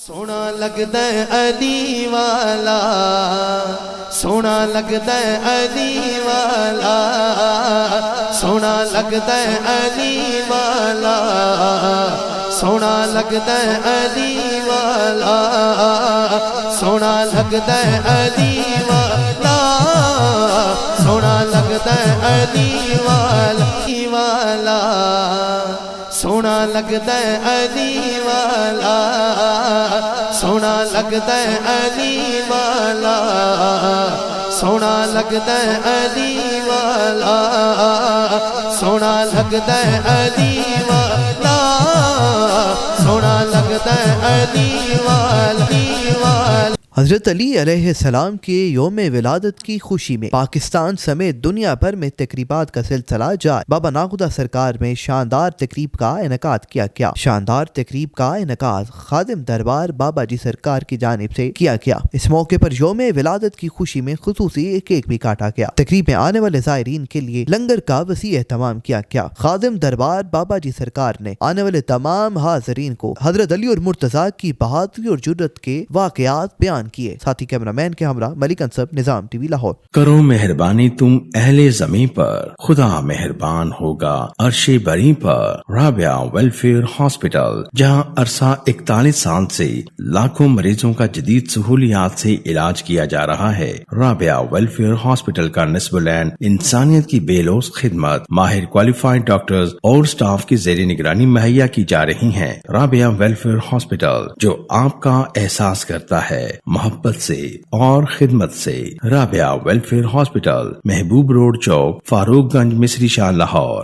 سونا لگدا ہے علی والا، سونا لگدا ہے علی والا، سونا لگدا ہے علی والا، سونا لگدا ہے علی والا، سونا لگدا ہے علی والا، سونا لگدا ہے علی والا، سونا لگدا ہے علی والا، سونا لگدا ہے علی والا، سونا لگدا ہے علی والا، سونا لگدا ہے علی والا، سونا لگدا ہے علی والا۔ حضرت علی علیہ السلام کے یوم ولادت کی خوشی میں پاکستان سمیت دنیا بھر میں تقریبات کا سلسلہ جاری۔ بابا ناخدا سرکار میں شاندار تقریب کا انعقاد کیا گیا۔ شاندار تقریب کا انعقاد خادم دربار بابا جی سرکار کی جانب سے کیا گیا۔ اس موقع پر یوم ولادت کی خوشی میں خصوصی کیک بھی کاٹا گیا۔ تقریب میں آنے والے زائرین کے لیے لنگر کا وسیع اہتمام کیا گیا۔ خادم دربار بابا جی سرکار نے آنے والے تمام حاضرین کو حضرت علی اور مرتضیٰ کی بہادری اور جرأت کے واقعات بیان کیے۔ ساتھی کیمرہ مین کے ہمراہ ملک انصب، نظام ٹی وی لاہور۔ کرو مہربانی تم اہل زمین پر، خدا مہربان ہوگا عرش بری پر۔ رابعہ ویلفیئر ہاسپٹل، جہاں عرصہ 41 سال سے لاکھوں مریضوں کا جدید سہولیات سے علاج کیا جا رہا ہے۔ رابعہ ویلفیئر ہاسپٹل کا نصب العین انسانیت کی بے لوث خدمت، ماہر کوالیفائڈ ڈاکٹرز اور سٹاف کی زیر نگرانی مہیا کی جا رہی ہیں۔ رابعہ ویلفیئر ہاسپٹل، جو آپ کا احساس کرتا ہے محبت سے اور خدمت سے۔ رابعہ ویلفیئر ہاسپٹل، محبوب روڈ چوک، فاروق گنج، مصری شاہ، لاہور۔